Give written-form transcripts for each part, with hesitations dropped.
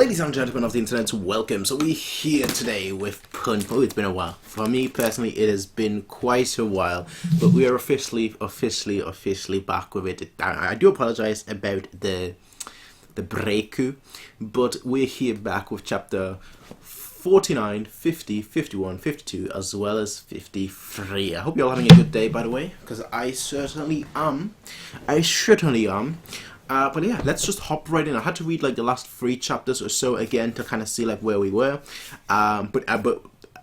Ladies and gentlemen of the internet, welcome. So we're here today with Punpun. Oh, it's been a while. For me personally, it has been quite a while, but we are officially back with it. I do apologize about the breaku, but we're here back with chapter 49, 50, 51, 52, as well as 53. I hope you're all having a good day, by the way, because I certainly am. But yeah, let's just hop right in. I had to read like the last 3 chapters or so again to kind of see like where we were. But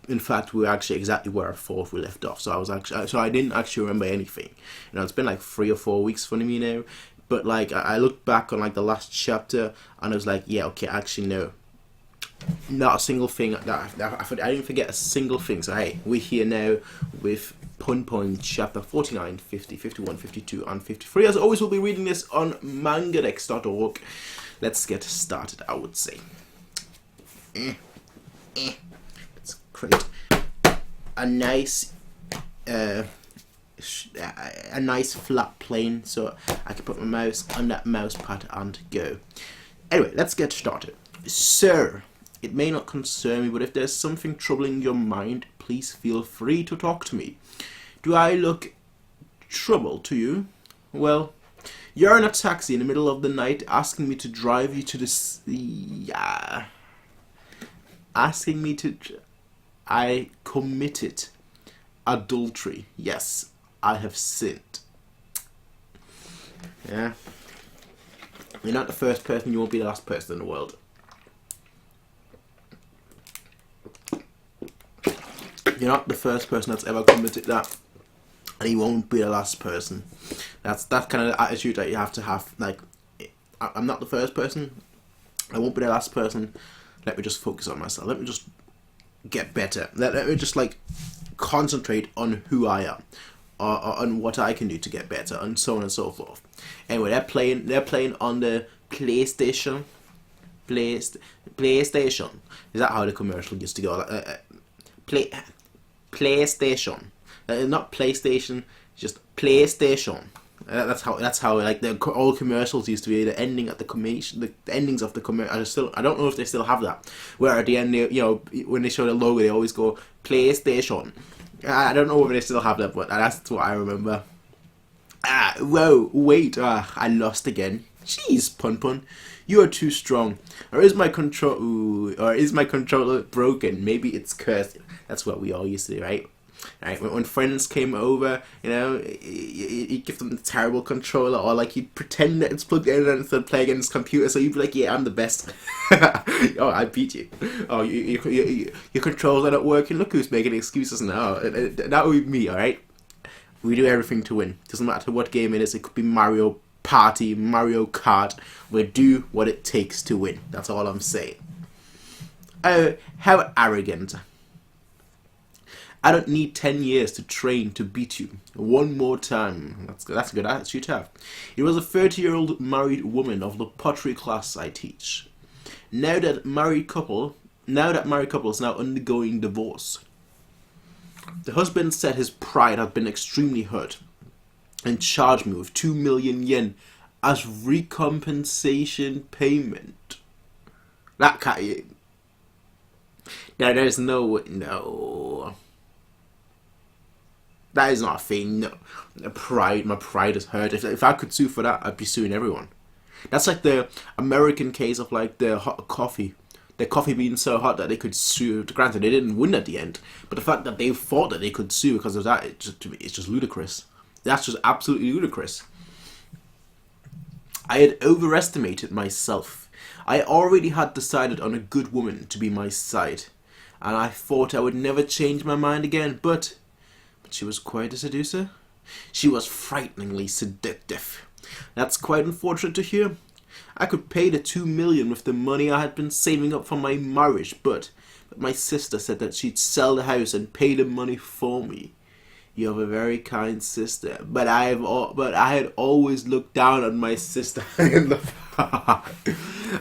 in fact, we were actually exactly where I thought we left off. So I didn't actually remember anything. You know, it's been like 3 or 4 weeks for me now. But like I looked back on like the last chapter and I was like, yeah, okay, actually no. Not a single thing. I didn't forget a single thing. So hey, we're here now with Punpun chapter 49, 50, 51, 52, and 53. As always, we'll be reading this on mangadex.org. Let's get started, I would say. Let's create a nice flat plane so I can put my mouse on that mouse pad and go. Anyway, let's get started. Sir, it may not concern me, but if there's something troubling your mind, please feel free to talk to me. Do I look troubled to you? Well, you're in a taxi in the middle of the night asking me to drive you to the I committed adultery. Yes, I have sinned. Yeah. You're not the first person, you won't be the last person in the world. You're not the first person that's ever committed that, and you won't be the last person. That's that kind of attitude that you have to have. Like, I'm not the first person, I won't be the last person. Let me just focus on myself. Let me just get better. Let me just like concentrate on who I am, or on what I can do to get better, and so on and so forth. Anyway, they're playing on the PlayStation. PlayStation. Is that how the commercial used to go? PlayStation, not PlayStation, just PlayStation. That's how like the old commercials used to be. The endings of the commercial. I don't know if they still have that. Where at the end, when they show the logo, they always go PlayStation. I don't know whether they still have that, but that's what I remember. Whoa, wait, I lost again. Jeez, Punpun, you are too strong. Or is my controller broken? Maybe it's cursed. That's what we all used to do, right? Right. When friends came over, you give them the terrible controller, or like you pretend that it's plugged in and instead play against his computer. So you'd be like, "Yeah, I'm the best." Oh, I beat you. Oh, your controls are not working. Look who's making excuses now. That would be me, all right? We do everything to win. Doesn't matter what game it is. It could be Mario Party, Mario Kart. We do what it takes to win. That's all I'm saying. Oh, how arrogant. I don't need 10 years to train to beat you. One more time. That's a good attitude to have. It was a 30-year-old married woman of the pottery class I teach. Now that married couple is now undergoing divorce. The husband said his pride had been extremely hurt and charged me with 2 million yen as recompensation payment. That can't. Now there's no. That is not a thing. No. My pride is hurt. If I could sue for that, I'd be suing everyone. That's like the American case of like the hot coffee. The coffee being so hot that they could sue. Granted, they didn't win at the end, but the fact that they thought that they could sue because of that, it's just ludicrous. That's just absolutely ludicrous. I had overestimated myself. I already had decided on a good woman to be my side, and I thought I would never change my mind again, but she was quite a seducer. She was frighteningly seductive. That's quite unfortunate to hear. I could pay the 2 million with the money I had been saving up for my marriage, but my sister said that she'd sell the house and pay the money for me. You have a very kind sister, but I had always looked down on my sister in the past.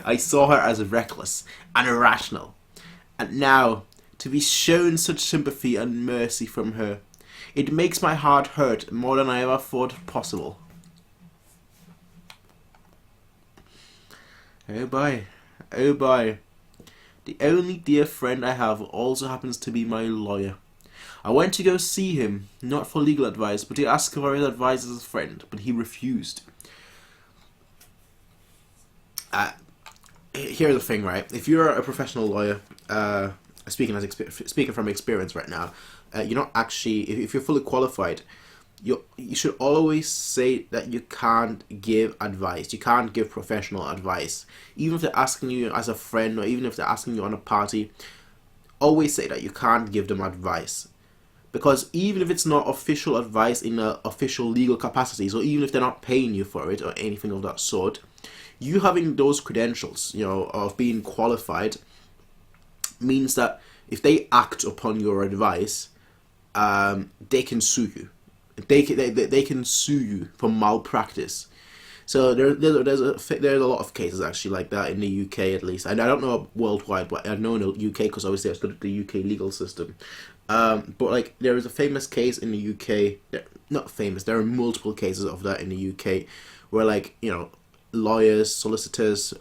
I saw her as reckless and irrational, and now to be shown such sympathy and mercy from her, it makes my heart hurt more than I ever thought possible. Oh boy. The only dear friend I have also happens to be my lawyer. I went to go see him, not for legal advice, but to ask for his advice as a friend, but he refused. Here's the thing, right? If you're a professional lawyer, speaking from experience right now, you're not actually, if you're fully qualified, you should always say that you can't give advice. You can't give professional advice. Even if they're asking you as a friend, or even if they're asking you on a party, always say that you can't give them advice. Because even if it's not official advice in an official legal capacity, so even if they're not paying you for it or anything of that sort, you having those credentials, of being qualified, means that if they act upon your advice, they can sue you. They can sue you for malpractice. So there's a lot of cases actually like that in the UK, at least. And I don't know worldwide, but I know in the UK because obviously I studied the UK legal system. But like there is a famous case in the UK. Not famous. There are multiple cases of that in the UK, where lawyers, solicitors,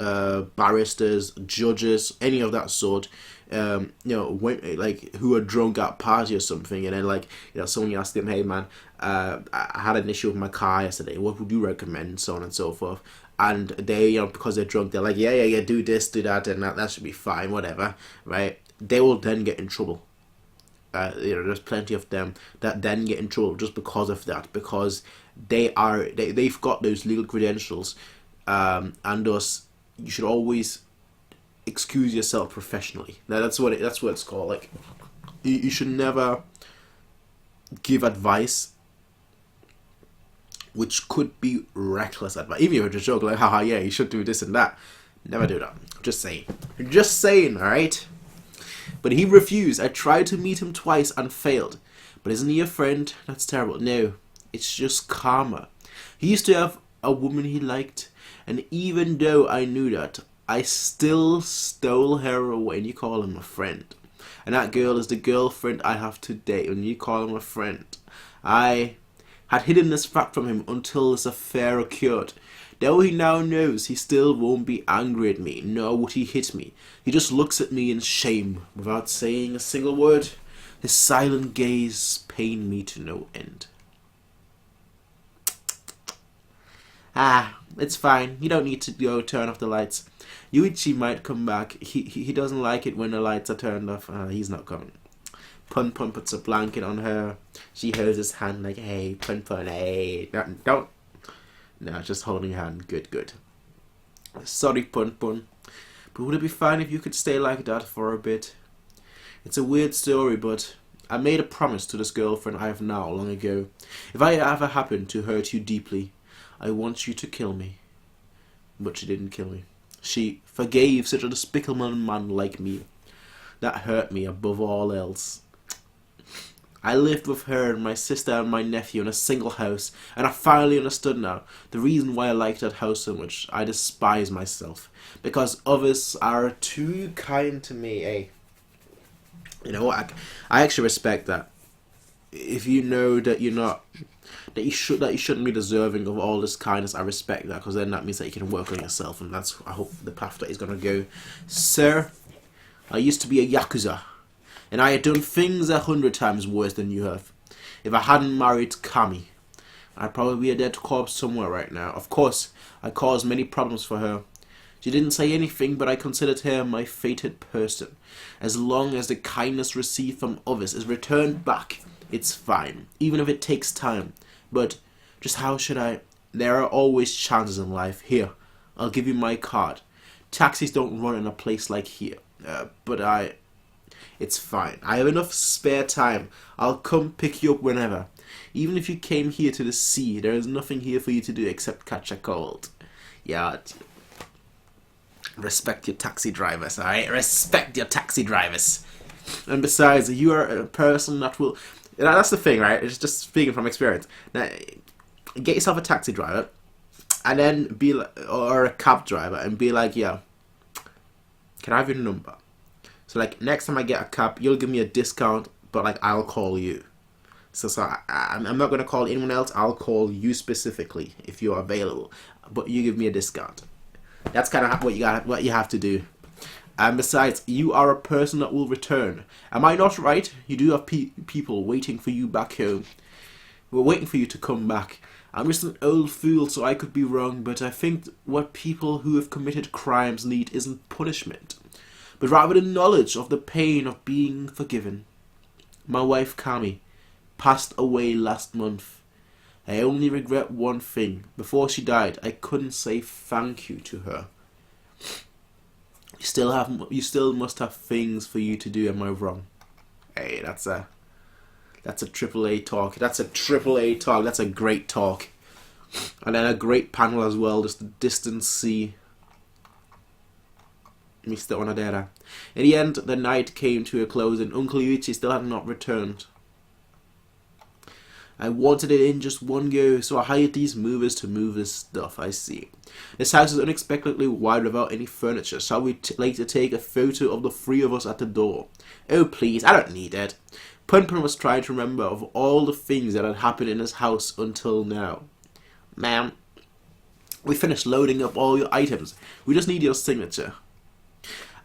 barristers, judges, any of that sort, who are drunk at a party or something, and then someone asked them, hey man, I had an issue with my car yesterday, what would you recommend, so on and so forth, and they, because they're drunk, they're like, yeah, do this, do that, and that should be fine, whatever, right? They will then get in trouble. There's plenty of them that then get in trouble just because of that, because they've got those legal credentials. And thus, you should always excuse yourself professionally. Now that's what it's called. Like, you should never give advice which could be reckless advice. Even if you're just joking, like, haha, yeah, you should do this and that. Never do that. Just saying, all right. But he refused. I tried to meet him twice and failed. But isn't he a friend? That's terrible. No, it's just karma. He used to have a woman he liked. And even though I knew that, I still stole her away. And you call him a friend. And that girl is the girlfriend I have today. And you call him a friend. I had hidden this fact from him until this affair occurred. Though he now knows, he still won't be angry at me, nor would he hit me. He just looks at me in shame, without saying a single word. His silent gaze pained me to no end. It's fine. You don't need to go turn off the lights. Yuichi might come back. He doesn't like it when the lights are turned off. He's not coming. Punpun puts a blanket on her. She holds his hand like, hey, Punpun, hey. Don't. No, just holding your hand. Good. Sorry, Punpun. But would it be fine if you could stay like that for a bit? It's a weird story, but I made a promise to this girlfriend I have now long ago. If I ever happen to hurt you deeply, I want you to kill me. But she didn't kill me. She forgave such a despicable man like me. That hurt me above all else. I lived with her and my sister and my nephew in a single house, and I finally understood now the reason why I liked that house so much. I despise myself, because others are too kind to me, eh? You know what? I actually respect that. If you know that you're not, that you shouldn't be deserving of all this kindness, I respect that, because then that means that you can work on yourself, and that's, I hope, the path that he's gonna go. Sir, I used to be a Yakuza, and I had done things 100 times worse than you have. If I hadn't married Kami, I'd probably be a dead corpse somewhere right now. Of course, I caused many problems for her. She didn't say anything, but I considered her my fated person. As long as the kindness received from others is returned back, it's fine, even if it takes time. But just how should I? There are always chances in life. Here, I'll give you my card. Taxis don't run in a place like here, but it's fine. I have enough spare time. I'll come pick you up whenever. Even if you came here to the sea, there is nothing here for you to do except catch a cold. Yeah. Respect your taxi drivers, alright? Respect your taxi drivers. And besides, you are a person that will... That's the thing, right? It's just speaking from experience. Now, get yourself a taxi driver, and then be like, or a cab driver, and be like, yeah, can I have your number? So like next time I get a cab, you'll give me a discount, but like I'll call you. So I'm not gonna call anyone else. I'll call you specifically if you're available, but you give me a discount. That's kind of what you have to do. And besides, you are a person that will return. Am I not right? You do have people waiting for you back home. We're waiting for you to come back. I'm just an old fool, so I could be wrong, but I think what people who have committed crimes need isn't punishment, but rather the knowledge of the pain of being forgiven. My wife Kami passed away last month. I only regret one thing. Before she died, I couldn't say thank you to her. You still must have things for you to do. Am I wrong? Hey, that's a triple A talk. That's a triple A talk. That's a great talk, and then a great panel as well. Just the distant sea. Mr. Onodera. In the end, the night came to a close, and Uncle Yuichi still had not returned. I wanted it in just one go, so I hired these movers to move this stuff. I see. This house is unexpectedly wide without any furniture. Shall we later take a photo of the three of us at the door? Oh, please, I don't need it. Punpun was trying to remember of all the things that had happened in his house until now. Ma'am, we finished loading up all your items. We just need your signature.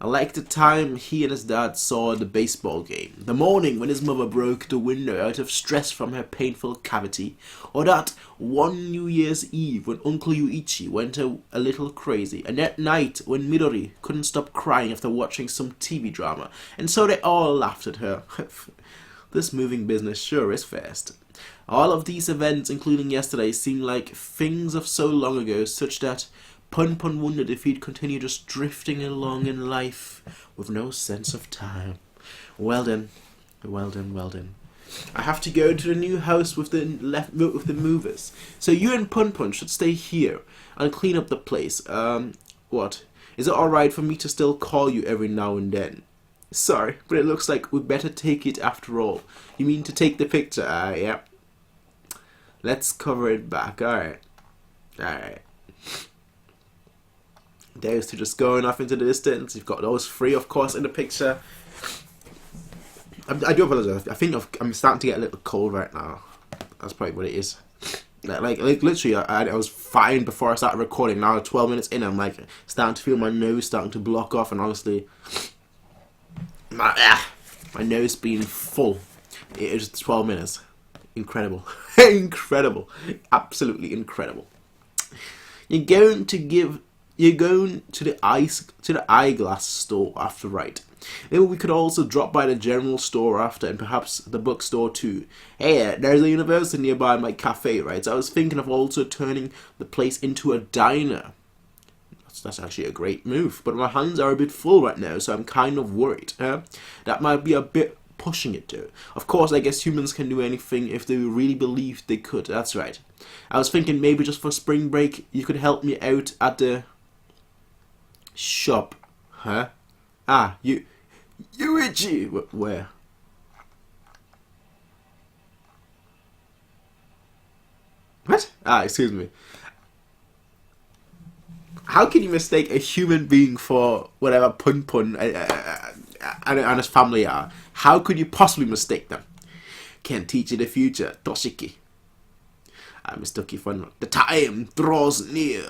I like the time he and his dad saw the baseball game, the morning when his mother broke the window out of stress from her painful cavity, or that one New Year's Eve when Uncle Yuichi went a little crazy, and that night when Midori couldn't stop crying after watching some TV drama, and so they all laughed at her. This moving business sure is fast. All of these events, including yesterday, seem like things of so long ago, such that Punpun wondered if he'd continue just drifting along in life with no sense of time. Well then. I have to go to the new house with the movers. So you and Punpun should stay here and clean up the place. What? Is it alright for me to still call you every now and then? Sorry, but it looks like we'd better take it after all. You mean to take the picture? Yeah. Let's cover it back. Alright. Those two just going off into the distance. You've got those three, of course, in the picture. I do apologize. I think I'm starting to get a little cold right now. That's probably what it is. Like literally, I was fine before I started recording. Now 12 minutes in, I'm like starting to feel my nose starting to block off, and honestly, my nose being full. It was 12 minutes. Incredible, incredible, absolutely incredible. You're going to the eyeglass store after, right? Maybe we could also drop by the general store after, and perhaps the bookstore too. Hey, there's a university nearby my cafe, right? So I was thinking of also turning the place into a diner. That's actually a great move, but my hands are a bit full right now, so I'm kind of worried. That might be a bit pushing it though. Of course, I guess humans can do anything if they really believed they could. That's right. I was thinking maybe just for spring break, you could help me out at the shop. Huh? Yuichi! Where? What? Excuse me. How can you mistake a human being for whatever Punpun and his family are? How could you possibly mistake them? Can't teach you the future, Toshiki. I mistook you for the time draws near.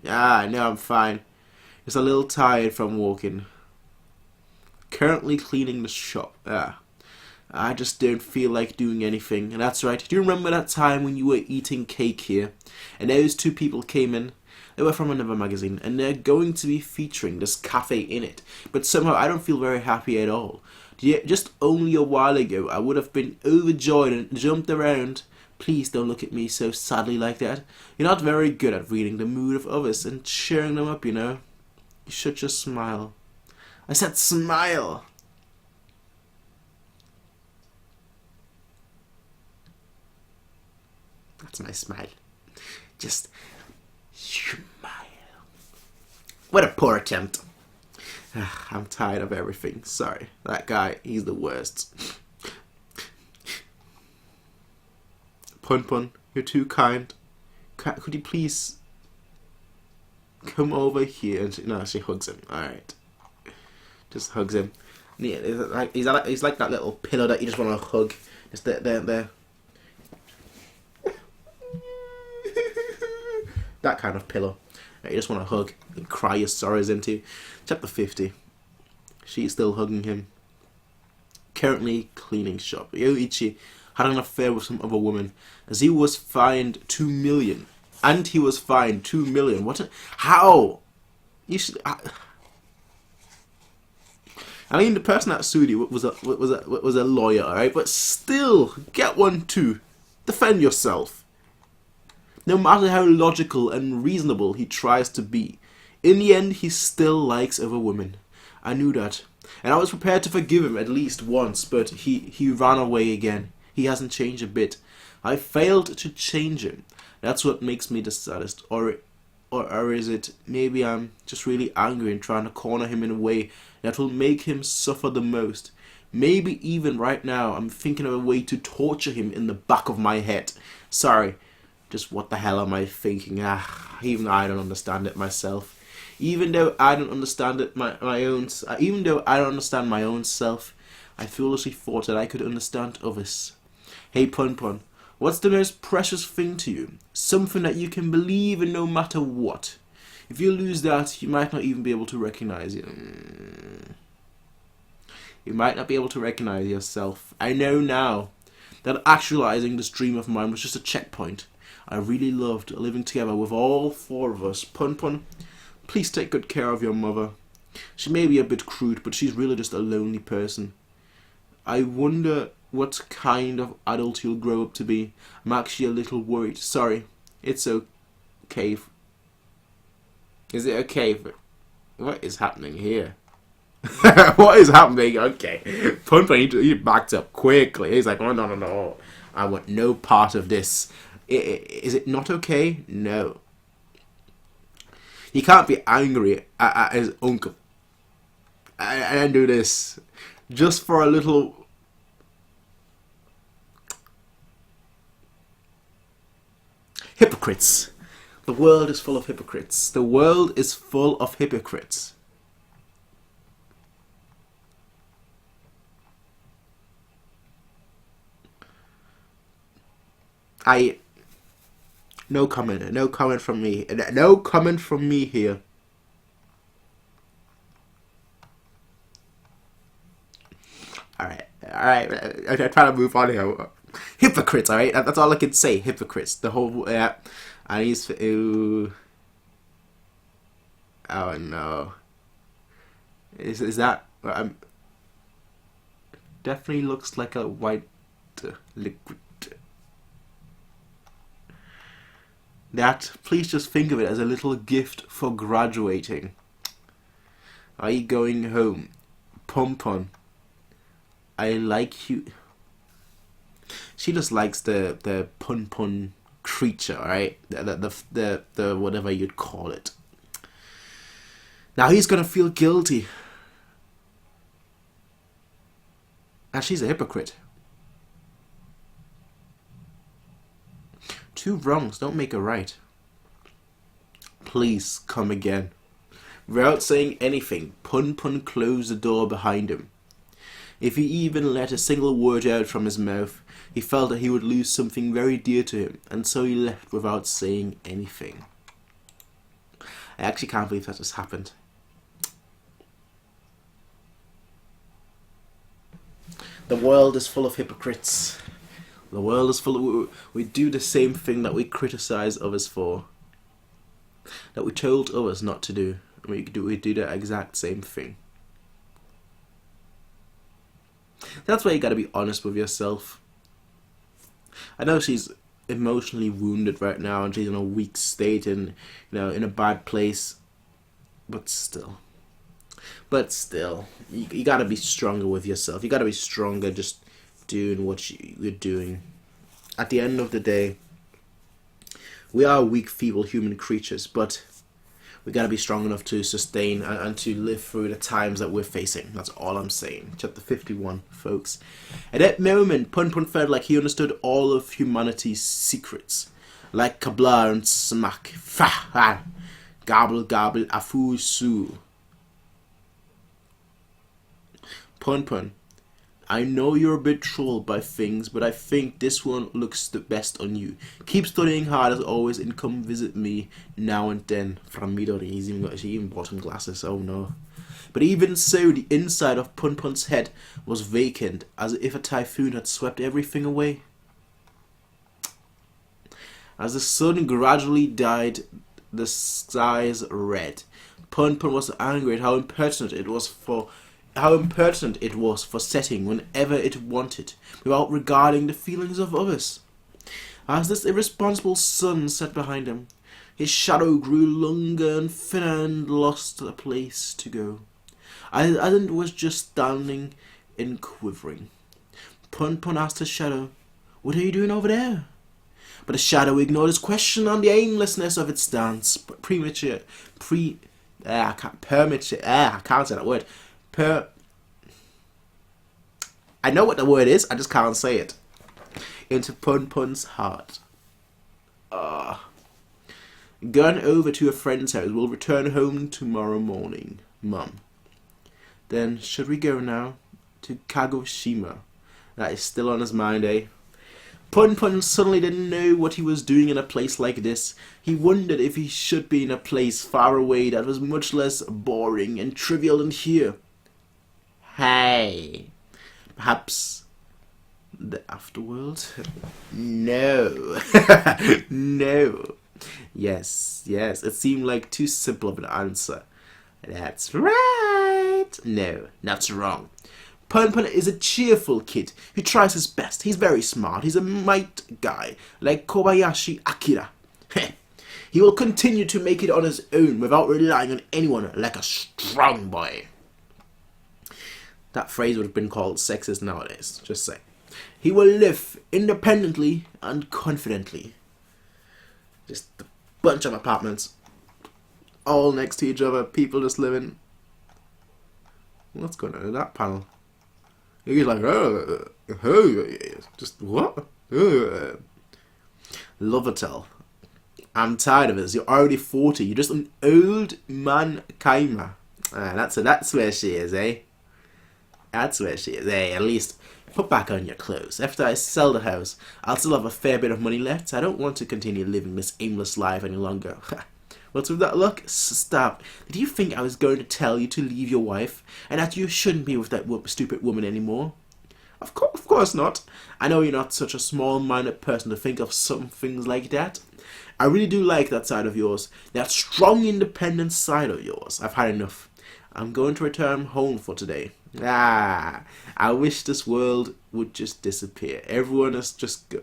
I know I'm fine. Just a little tired from walking. Currently cleaning the shop. I just don't feel like doing anything. And that's right. Do you remember that time when you were eating cake here? And those two people came in? They were from another magazine, and they're going to be featuring this cafe in it. But somehow I don't feel very happy at all. Just only a while ago, I would have been overjoyed and jumped around. Please don't look at me so sadly like that. You're not very good at reading the mood of others and cheering them up, you know. You should just smile. I said smile! That's my smile. Just smile. What a poor attempt. I'm tired of everything. Sorry. That guy, he's the worst. Punpun, you're too kind. Could you please come over here? And no, she hugs him. Alright. Just hugs him. Yeah, he's like that little pillow that you just want to hug. Just there. That kind of pillow that you just want to hug and cry your sorrows into. Chapter 50. She's still hugging him. Currently cleaning shop. Yoichi had an affair with some other woman, as he was fined 2 million. And he was fined 2 million. How? You should. I mean, the person that sued you was a lawyer, alright? But still, get one too. Defend yourself. No matter how logical and reasonable he tries to be, in the end, he still likes other women. I knew that. And I was prepared to forgive him at least once, but he ran away again. He hasn't changed a bit. I failed to change him. That's what makes me the saddest. Or is it maybe I'm just really angry and trying to corner him in a way that will make him suffer the most. Maybe even right now I'm thinking of a way to torture him in the back of my head. Sorry, just what the hell am I thinking? Even I don't understand it myself. Even though I don't understand it even though I don't understand my own self, I foolishly thought that I could understand others. Hey Punpun, what's the most precious thing to you? Something that you can believe in no matter what. If you lose that, you might not even be able to recognize it. You might not be able to recognize yourself. I know now that actualizing this dream of mine was just a checkpoint. I really loved living together with all four of us. Punpun, please take good care of your mother. She may be a bit crude, but she's really just a lonely person. I wonder what kind of adult you'll grow up to be. I'm actually a little worried. Sorry, it's okay. Is it okay? What is happening here? What is happening? Okay. Punpun, he backed up quickly. He's like, oh, no. I want no part of this. Is it not okay? No. He can't be angry at his uncle. I didn't do this. Just for a little... Hypocrites. The world is full of hypocrites. The world is full of hypocrites. No comment. No comment from me. No comment from me here. Alright. I try to move on here. Hypocrites, alright? That's all I can say. Hypocrites. The whole... and he's... Ooh. Oh no. Is that... definitely looks like a white liquid. That, please just think of it as a little gift for graduating. Are you going home? Punpun, I like you. She just likes the Punpun creature, right? The whatever you'd call it. Now he's gonna feel guilty. And she's a hypocrite. Two wrongs don't make a right. Please come again. Without saying anything, Punpun closed the door behind him. If he even let a single word out from his mouth, he felt that he would lose something very dear to him, and so he left without saying anything. I actually can't believe that just happened. The world is full of hypocrites. The world is full of... We do the same thing that we criticize others for. That we told others not to do. We do the exact same thing. That's why you gotta be honest with yourself. I know she's emotionally wounded right now and she's in a weak state and, in a bad place. But still, you gotta be stronger with yourself. You gotta be stronger just doing what you're doing. At the end of the day, we are weak, feeble human creatures, but we gotta be strong enough to sustain and to live through the times that we're facing. That's all I'm saying. Chapter 51, folks. At that moment, Punpun felt like he understood all of humanity's secrets. Like Kabla and Smack. Fa ha. Gobble gobble afu su. Punpun, I know you're a bit trolled by things, but I think this one looks the best on you. Keep studying hard as always and come visit me now and then. From Midori, she even bought him glasses, oh no. But even so, the inside of Punpun's head was vacant, as if a typhoon had swept everything away. As the sun gradually dyed the skies red, Punpun was angry at how impertinent it was for setting whenever it wanted, without regarding the feelings of others. As this irresponsible sun set behind him, his shadow grew longer and thinner and lost a place to go. As it was just standing and quivering. Punpun asked his shadow, "What are you doing over there?" But the shadow ignored his question on the aimlessness of its stance. I can't say that word. I know what the word is, I just can't say it. Into Punpun's heart. Gone over to a friend's house. We'll return home tomorrow morning, Mum. Then, should we go now? To Kagoshima. That is still on his mind, eh? Punpun suddenly didn't know what he was doing in a place like this. He wondered if he should be in a place far away that was much less boring and trivial than here. Hey, perhaps the afterworld? No. No. Yes, it seemed like too simple of an answer. That's right. No, that's wrong. Punpun is a cheerful kid who tries his best. He's very smart. He's a might guy, like Kobayashi Akira. He will continue to make it on his own without relying on anyone, like a strong boy. That phrase would have been called sexist nowadays, just say. He will live independently and confidently. Just a bunch of apartments, all next to each other, people just living. What's going on in that panel? He's like, just what? Lovatel. I'm tired of this. You're already 40. You're just an old man Kaima. That's where she is, eh? That's where she is, eh? At least put back on your clothes. After I sell the house, I'll still have a fair bit of money left. I don't want to continue living this aimless life any longer. What's with that look? Stop. Did you think I was going to tell you to leave your wife, and that you shouldn't be with that stupid woman anymore? Of course not. I know you're not such a small-minded person to think of some things like that. I really do like that side of yours, that strong, independent side of yours. I've had enough. I'm going to return home for today. I wish this world would just disappear. Everyone is just go.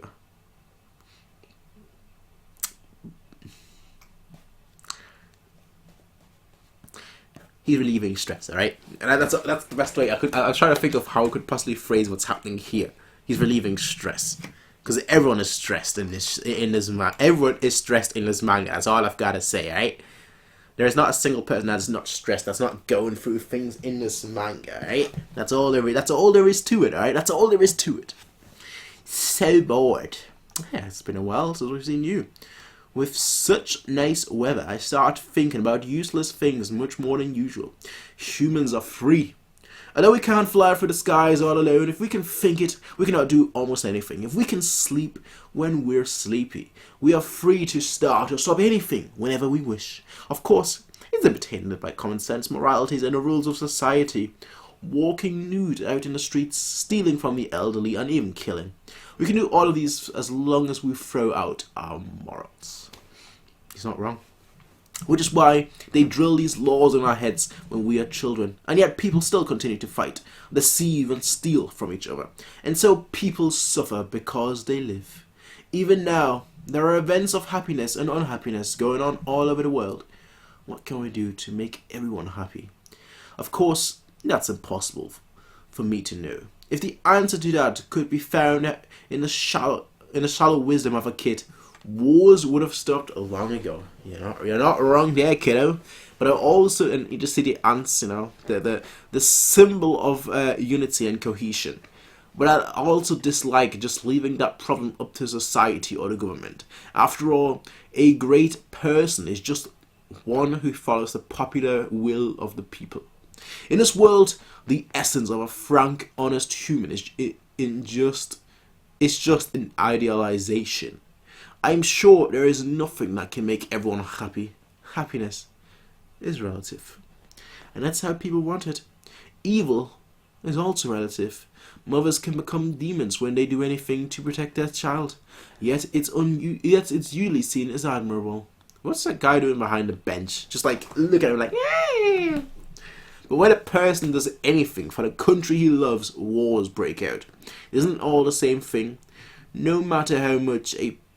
He's relieving stress, alright? And that's the best way I could. I'm trying to think of how I could possibly phrase what's happening here. He's relieving stress. Because everyone is stressed in this manga. Everyone is stressed in this manga. That's all I've got to say, right? There's not a single person that's not stressed, that's not going through things in this manga, right? That's all there is to it, alright? That's all there is to it. So bored. Yeah, it's been a while since we've seen you. With such nice weather, I start thinking about useless things much more than usual. Humans are free. Although we can't fly through the skies all alone, if we can think it, we can outdo almost anything. If we can sleep when we're sleepy, we are free to start or stop anything whenever we wish. Of course, it's a bit hindered by common sense, moralities, and the rules of society. Walking nude out in the streets, stealing from the elderly, and even killing. We can do all of these as long as we throw out our morals. He's not wrong. Which is why they drill these laws in our heads when we are children. And yet people still continue to fight, deceive and steal from each other. And so people suffer because they live. Even now, there are events of happiness and unhappiness going on all over the world. What can we do to make everyone happy? Of course, that's impossible for me to know. If the answer to that could be found in the shallow wisdom of a kid, wars would have stopped long ago. You're not wrong there, kiddo. But I also, and you just see the ants, the symbol of unity and cohesion. But I also dislike just leaving that problem up to society or the government. After all, a great person is just one who follows the popular will of the people. In this world, the essence of a frank, honest human is just an idealization. I'm sure there is nothing that can make everyone happy. Happiness is relative. and that's how people want it. Evil is also relative. Mothers can become demons when they do anything to protect their child, yet it's usually seen as admirable. What's that guy doing behind the bench? Just like, look at him like, yeah. But when a person does anything for the country he loves, wars break out. Isn't all the same thing? No matter how much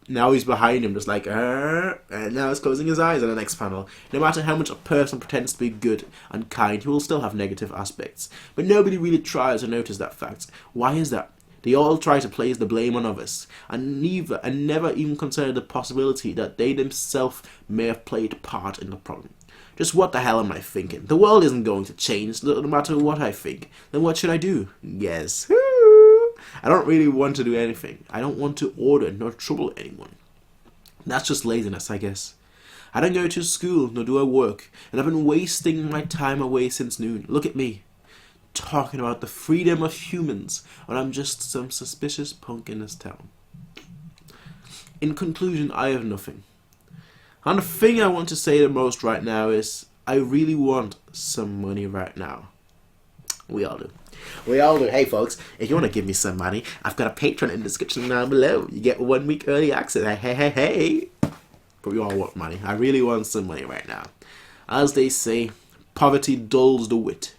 now he's behind him, just like, and now he's closing his eyes on the next panel. No matter how much a person pretends to be good and kind, he will still have negative aspects. But nobody really tries to notice that fact. Why is that? They all try to place the blame on others, and never even consider the possibility that they themselves may have played a part in the problem. Just what the hell am I thinking? The world isn't going to change, no matter what I think. Then what should I do? Yes. I don't really want to do anything. I don't want to order nor trouble anyone. That's just laziness, I guess. I don't go to school, nor do I work, and I've been wasting my time away since noon. Look at me, talking about the freedom of humans, when I'm just some suspicious punk in this town. In conclusion, I have nothing. And the thing I want to say the most right now is, I really want some money right now. We all do. We all do. Hey folks, if you want to give me some money, I've got a Patreon in the description down below. You get 1 week early access. Hey. But we all want money. I really want some money right now. As they say, poverty dulls the wit.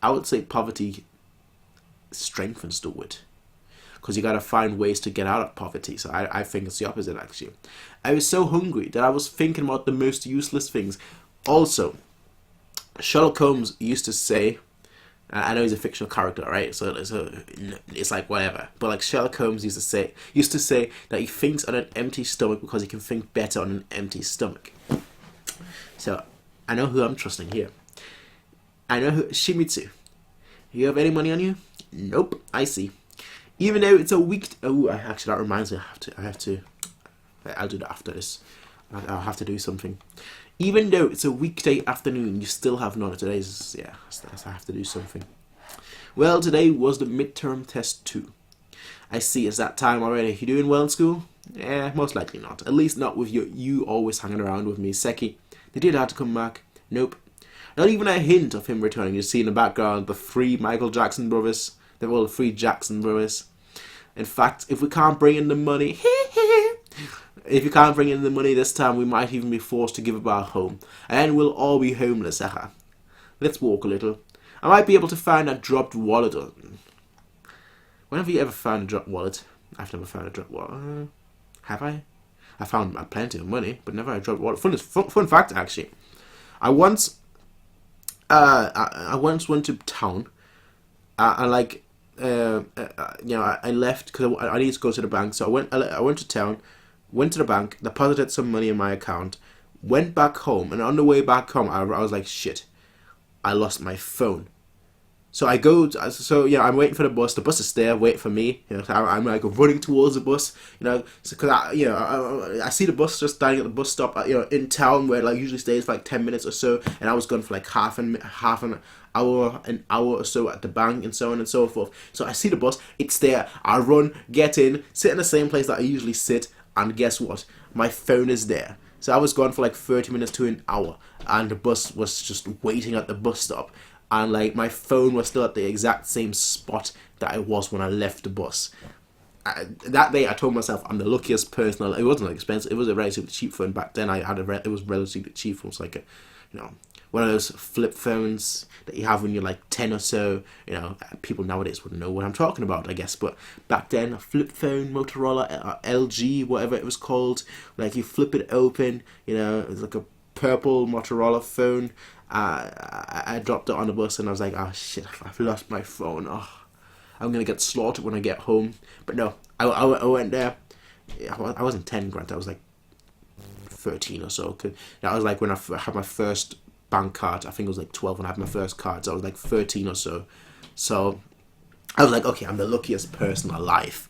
I would say poverty strengthens the wit. Because you got to find ways to get out of poverty. So I think it's the opposite, actually. I was so hungry that I was thinking about the most useless things. Also, Sherlock Holmes used to say, I know he's a fictional character, right? So it's like whatever. But like Sherlock Holmes used to say that he thinks on an empty stomach because he can think better on an empty stomach. So I know who I'm trusting here. I know who Shimizu. You have any money on you? Nope. I see. Even though it's a week. Oh, actually, that reminds me. I'll do that after this. I'll have to do something. Even though it's a weekday afternoon, you still have none. Today's, yeah, I have to do something. Well, today was the midterm test 2. I see, it's that time already. You doing well in school? Yeah, most likely not. At least not with you always hanging around with me. Seki, did your dad come back? Nope. Not even a hint of him returning. You see in the background the 3 Michael Jackson brothers. They're all the 3 Jackson brothers. In fact, if we can't bring in the money... If you can't bring in the money this time, we might even be forced to give up our home. And we'll all be homeless, haha. Let's walk a little. I might be able to find a dropped wallet. When have you ever found a dropped wallet? I've never found a dropped wallet. Have I? I found plenty of money, but never a dropped wallet. Fun fact, actually. I once went to town. I left because I needed to go to the bank. So I went to town. Went to the bank, deposited some money in my account, went back home, and on the way back home, I was like, shit, I lost my phone. So I'm waiting for the bus is there, wait for me, I'm like running towards the bus, because I see the bus just standing at the bus stop, in town where it like usually stays for like 10 minutes or so, and I was gone for like half an hour or so at the bank, and so on and so forth. So I see the bus, it's there, I run, get in, sit in the same place that I usually sit, and guess what? My phone is there. So I was gone for like 30 minutes to an hour, and the bus was just waiting at the bus stop, and like my phone was still at the exact same spot that it was when I left the bus. That day I told myself I'm the luckiest person. It wasn't expensive. It was a relatively cheap phone back then. It was relatively cheap. It was like a, one of those flip phones that you have when you're like 10 or so. People nowadays wouldn't know what I'm talking about, I guess. But back then, a flip phone, Motorola, LG, whatever it was called. Like you flip it open, it was like a purple Motorola phone. I dropped it on the bus and I was like, oh shit, I've lost my phone. Oh, I'm going to get slaughtered when I get home. But no, I went there. I wasn't 10 grand, I was like 13 or so. That was like when I had my first bank card. I think it was like 12 when I had my first card, so I was like 13 or so. So I was like, okay, I'm the luckiest person alive.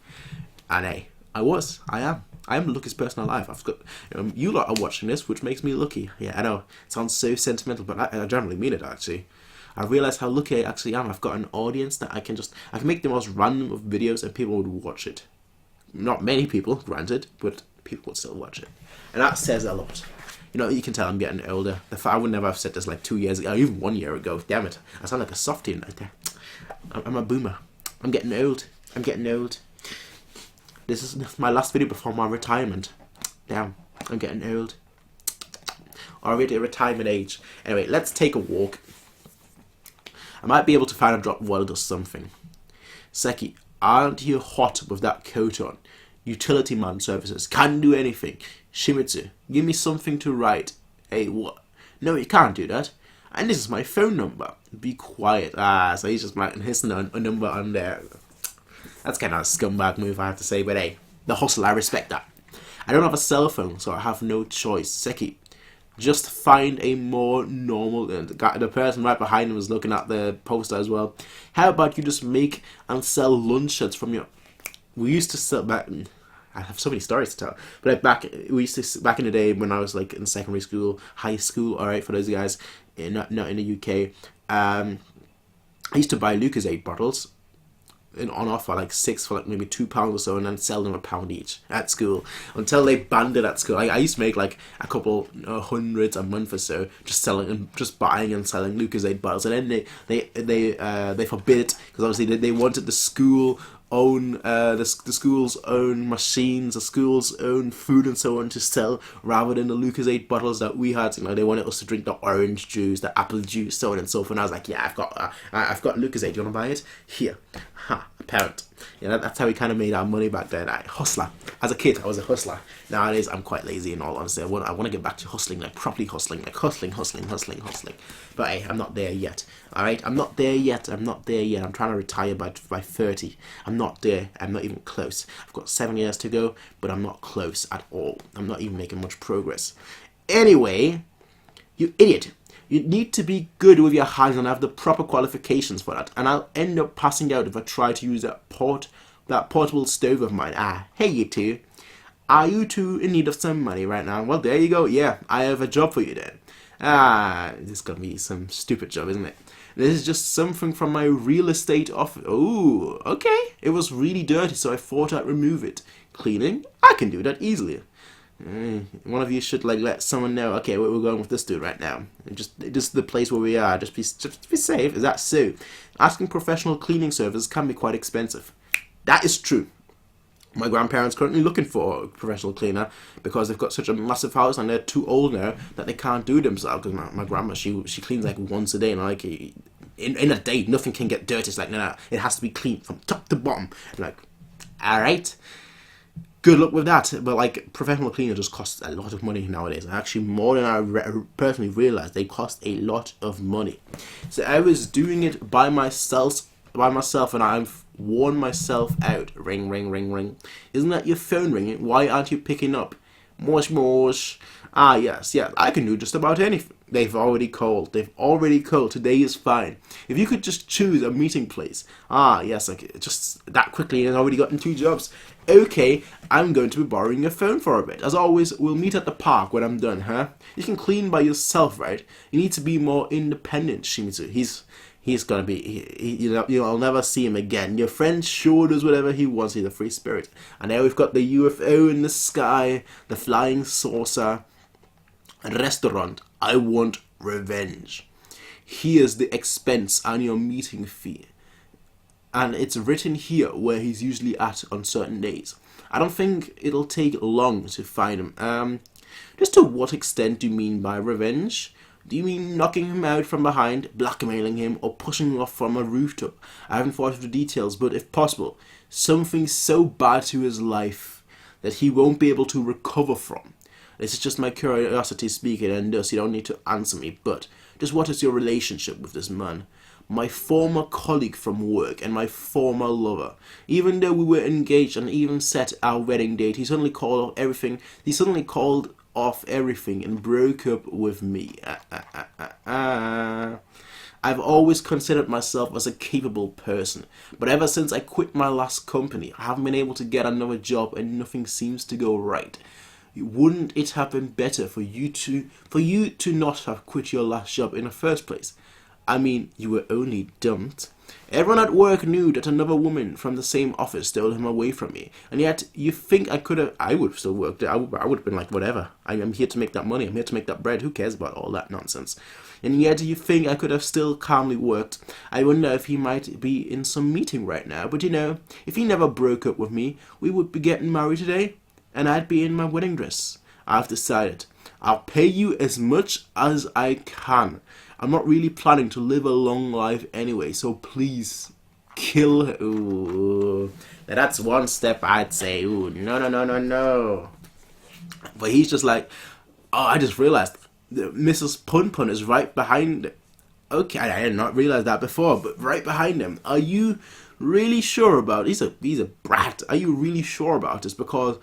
And hey, I am the luckiest person alive. I've got, you lot are watching this, which makes me lucky. Yeah, I know, it sounds so sentimental, but I generally mean it, actually. I realised how lucky I actually am. I've got an audience that I can make the most random of videos and people would watch it. Not many people, granted, but people would still watch it. And that says a lot. You know, you can tell I'm getting older. I would never have said this like 2 years ago, even 1 year ago. Damn it. I sound like a softie right there. I'm a boomer. I'm getting old. I'm getting old. This is my last video before my retirement. Damn. I'm getting old. Already at retirement age. Anyway, let's take a walk. I might be able to find a drop weld or something. Seki, aren't you hot with that coat on? Utility man services. Can't do anything. Shimizu, give me something to write. Hey, what? No, you can't do that. And this is my phone number. Be quiet. So he's just writing his number on there. That's kind of a scumbag move, I have to say. But hey, the hustle, I respect that. I don't have a cell phone, so I have no choice. Seki, just find a more normal... the person right behind him was looking at the poster as well. How about you just make and sell luncheons from your... We used to sell back... I have so many stories to tell. But back in the day when I was like in secondary school, high school, alright, for those guys, not in the UK, I used to buy Lucozade bottles on offer, like 6 for like maybe £2 or so, and then sell them £1 each at school until they banned it at school. I used to make like a couple hundreds a month or so, just buying and selling Lucozade bottles, and then they forbid it because obviously they wanted the school own the school's own machines, the school's own food and so on to sell, rather than the Lucozade bottles that we had. You know, they wanted us to drink the orange juice, the apple juice, so on and so forth. And I was like, yeah, I've got Lucozade. You want to buy it? Here, a pound. Yeah, that's how we kind of made our money back then. Hustler. As a kid, I was a hustler. Nowadays, I'm quite lazy in all honesty. I want to get back to hustling, like properly hustling, like hustling. But hey, I'm not there yet. All right, I'm not there yet. I'm trying to retire by 30. I'm not there. I'm not even close. I've got 7 years to go, but I'm not close at all. I'm not even making much progress. Anyway, you idiot. You need to be good with your hands and have the proper qualifications for that. And I'll end up passing out if I try to use that portable stove of mine. Hey you two. Are you two in need of some money right now? Well, there you go. Yeah, I have a job for you then. This is going to be some stupid job, isn't it? This is just something from my real estate office. Oh, okay. It was really dirty, so I thought I'd remove it. Cleaning? I can do that easily. One of you should like let someone know. Okay, we're going with this dude right now. Just the place where we are. Just be safe. Is that so? Asking professional cleaning services can be quite expensive. That is true. My grandparents currently looking for a professional cleaner because they've got such a massive house and they're too old now that they can't do it themselves. Because my grandma, she cleans like once a day, and like in a day nothing can get dirty. It's like no, it has to be clean from top to bottom. I'm like, all right. Good luck with that. But like professional cleaner just costs a lot of money nowadays. Actually, more than I personally realized. They cost a lot of money. So I was doing it by myself, and I've worn myself out. Ring, ring, ring, ring. Isn't that your phone ringing? Why aren't you picking up? Mosh, mosh. Yes, I can do just about anything. They've already called. Today is fine. If you could just choose a meeting place. Yes, like just that quickly, and already gotten 2 jobs. Okay, I'm going to be borrowing your phone for a bit. As always, we'll meet at the park when I'm done, huh? You can clean by yourself, right? You need to be more independent, Shimizu. He's gonna be, you'll never see him again. Your friend sure does whatever he wants. He's a free spirit. And now we've got the UFO in the sky, the flying saucer, a restaurant. I want revenge. Here's the expense and your meeting fee. And it's written here where he's usually at on certain days. I don't think it'll take long to find him. Just to what extent do you mean by revenge? Do you mean knocking him out from behind, blackmailing him, or pushing him off from a rooftop? I haven't thought of the details, but if possible, something so bad to his life that he won't be able to recover from. This is just my curiosity speaking, and thus you don't need to answer me, but just what is your relationship with this man? My former colleague from work and my former lover. Even though we were engaged and even set our wedding date, he suddenly called off everything and broke up with me. I've always considered myself as a capable person, but ever since I quit my last company, I haven't been able to get another job and nothing seems to go right. Wouldn't it have been better for you to not have quit your last job in the first place? I mean, you were only dumped. Everyone at work knew that another woman from the same office stole him away from me. And yet, you think I could have... I would have still worked. I would have been like, whatever. I'm here to make that money. I'm here to make that bread. Who cares about all that nonsense? And yet, you think I could have still calmly worked. I wonder if he might be in some meeting right now. But you know, if he never broke up with me, we would be getting married today. And I'd be in my wedding dress. I've decided. I'll pay you as much as I can. I'm not really planning to live a long life anyway, so please kill her. Ooh. Now that's one step I'd say. Ooh, no. But he's just like, oh, I just realized that Mrs. Punpun is right behind. Okay, I did not realize that before, but right behind him. Are you really sure about it? He's a brat. Are you really sure about this? Because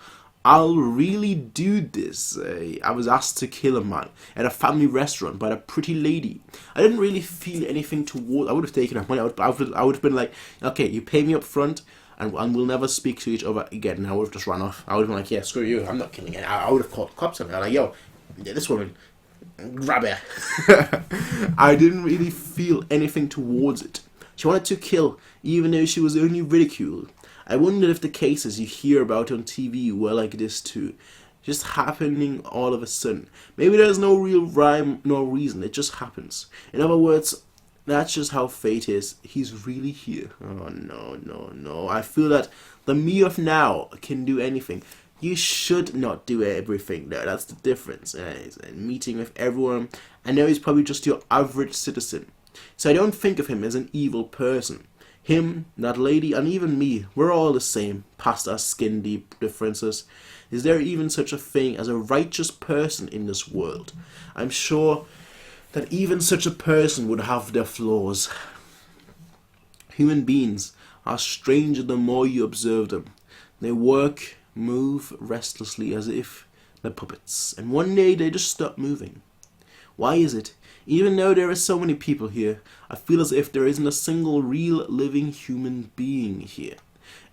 I'll really do this. I was asked to kill a man at a family restaurant by a pretty lady. I didn't really feel anything toward. I would have taken her money. I would have been like, okay, you pay me up front, and we'll never speak to each other again. And I would have just run off. I would have been like, yeah, screw you. I'm not killing it. I would have called the cops on her. Like, yo, this woman, grab her. I didn't really feel anything towards it. She wanted to kill, even though she was only ridiculed. I wondered if the cases you hear about on TV were like this too, just happening all of a sudden. Maybe there's no real rhyme nor reason, it just happens. In other words, that's just how fate is. He's really here. Oh no. I feel that the me of now can do anything. You should not do everything though, that's the difference. He's meeting with everyone. I know he's probably just your average citizen. So I don't think of him as an evil person. Him, that lady, and even me, we're all the same, past our skin-deep differences. Is there even such a thing as a righteous person in this world? I'm sure that even such a person would have their flaws. Human beings are stranger the more you observe them. They work, move restlessly as if they're puppets, and one day they just stop moving. Why is it? Even though there are so many people here, I feel as if there isn't a single real living human being here.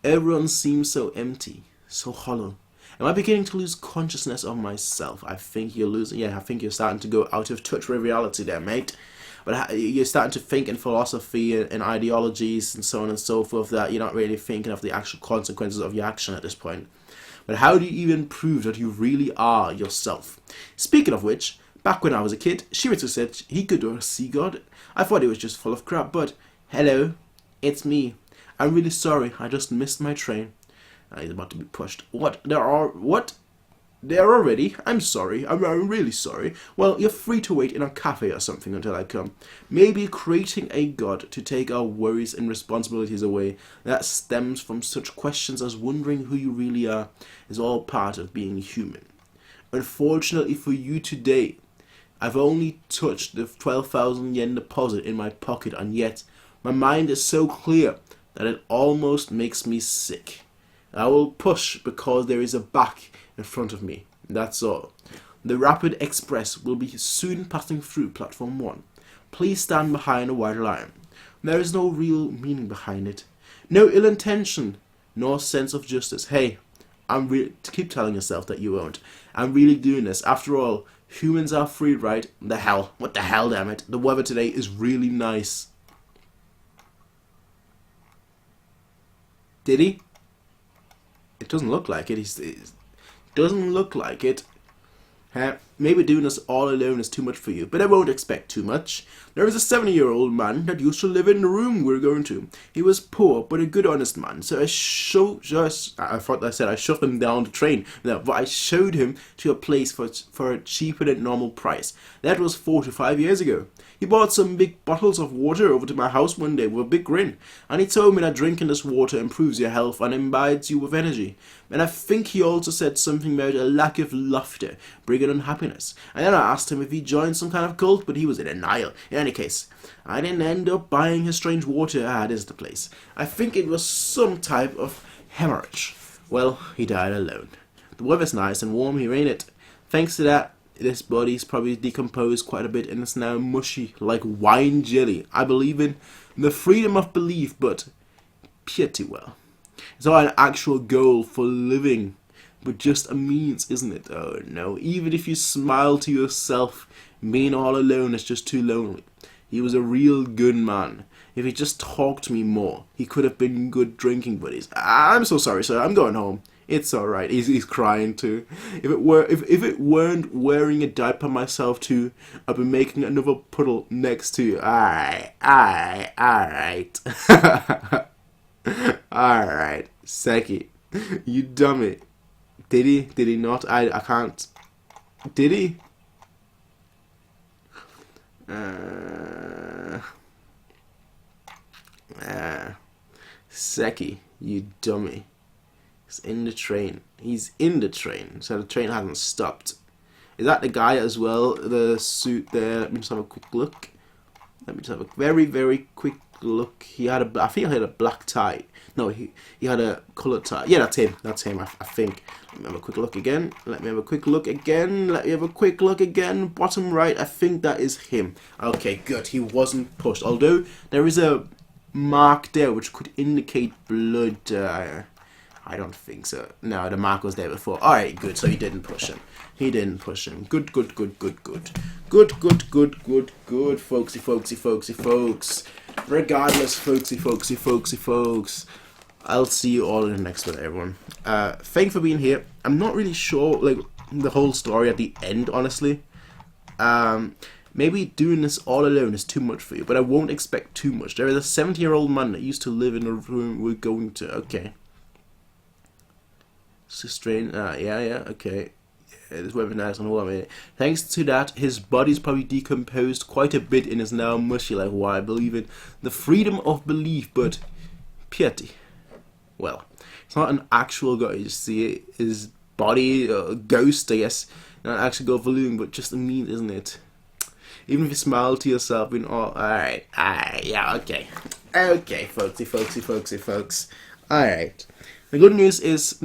Everyone seems so empty, so hollow. Am I beginning to lose consciousness of myself? I think you're losing. Yeah, I think you're starting to go out of touch with reality there, mate. But you're starting to think in philosophy and ideologies and so on and so forth that you're not really thinking of the actual consequences of your action at this point. But how do you even prove that you really are yourself? Speaking of which, back when I was a kid, Shirato said he could do a sea god. I thought it was just full of crap, but hello, it's me. I'm really sorry, I just missed my train. He's about to be pushed. What? There already? I'm sorry, I'm really sorry. Well, you're free to wait in a cafe or something until I come. Maybe creating a god to take our worries and responsibilities away that stems from such questions as wondering who you really are is all part of being human. Unfortunately for you today, I've only touched the 12,000 yen deposit in my pocket, and yet my mind is so clear that it almost makes me sick. I will push because there is a back in front of me. That's all. The Rapid Express will be soon passing through Platform 1. Please stand behind a white line. There is no real meaning behind it. No ill intention, nor sense of justice. Hey, keep telling yourself that you won't. I'm really doing this. After all, humans are free, right? The hell? What the hell, damn it? The weather today is really nice. Did he? It doesn't look like it. It doesn't look like it. Maybe doing this all alone is too much for you, but I won't expect too much. There is a 70-year-old man that used to live in the room we're going to. He was poor, but a good, honest man. So I shoved him down the train. No, but I showed him to a place for a cheaper than normal price. That was 4 to 5 years ago. He bought some big bottles of water over to my house one day with a big grin, and he told me that drinking this water improves your health and imbibes you with energy. And I think he also said something about a lack of laughter, bringing unhappiness. And then I asked him if he joined some kind of cult, but he was in denial. In any case, I didn't end up buying his strange water. This is the place. I think it was some type of hemorrhage. Well, he died alone. The weather's nice and warm here, ain't it? Thanks to that, this body's probably decomposed quite a bit and it's now mushy like wine jelly. I believe in the freedom of belief, but pretty well. It's not an actual goal for living, but just a means, isn't it? Oh no, even if you smile to yourself, being all alone is just too lonely. He was a real good man. If he just talked to me more, he could have been good drinking buddies. I'm so sorry, sir. I'm going home. It's alright. He's crying too. If it weren't wearing a diaper myself too, I'd be making another puddle next to you. Alright. Alright. Seki. You dummy. Did he? Did he not? I can't. Did he? Seki, you dummy. He's in the train. He's in the train. So the train hasn't stopped. Is that the guy as well? The suit there. Let me just have a quick look. Let me just have a very, very quick look. He had a. I think he had a black tie. No, he had a coloured tie. Yeah, that's him. That's him. I think. Let me have a quick look again. Let me have a quick look again. Let me have a quick look again. Bottom right. I think that is him. Okay, good. He wasn't pushed. Although there is a mark there which could indicate blood. I don't think so. No, the mark was there before. Alright, good. So he didn't push him. He didn't push him. Good. Folksy, folks. Regardless, folks. I'll see you all in the next one, everyone. Thank you for being here. I'm not really sure, like, the whole story at the end, honestly. Maybe doing this all alone is too much for you, but I won't expect too much. There is a 70-year-old man that used to live in a room we're going to. Okay. So strange. Yeah, okay. Yeah, this weaponized on the wall. I mean, thanks to that, his body's probably decomposed quite a bit and is now mushy, like why I believe in the freedom of belief, but piety. Well, it's not an actual guy. You see his body, ghost, I guess. Not actually got volume, but just a meme, isn't it? Even if you smile to yourself in all. Alright, yeah, okay. Okay, folks. Alright. The good news is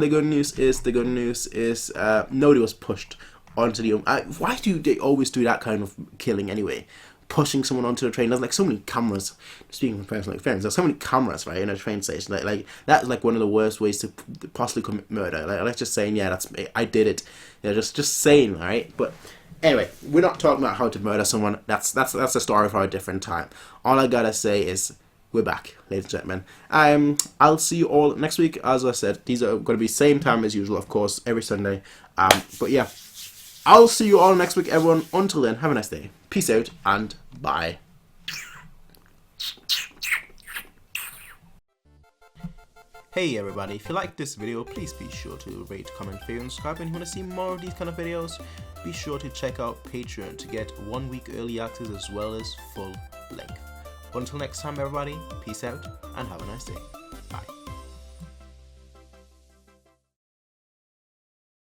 nobody was pushed onto the. Why do they always do that kind of killing anyway? Pushing someone onto the train. There's like so many cameras. Speaking from personal experience, there's so many cameras, right, in a train station. Like that's like one of the worst ways to possibly commit murder. Like let's just saying, yeah, that's me. I did it. Yeah, just saying, right? But anyway, we're not talking about how to murder someone. That's a story for a different time. All I gotta say is, we're back, ladies and gentlemen. I'll see you all next week. As I said, these are going to be same time as usual, of course, every Sunday. But yeah, I'll see you all next week, everyone. Until then, have a nice day. Peace out and bye. Hey everybody, if you like this video, please be sure to rate, comment, favorite, and subscribe. And if you want to see more of these kind of videos, be sure to check out Patreon to get 1 week early access as well as full length. Until next time, everybody, peace out and have a nice day.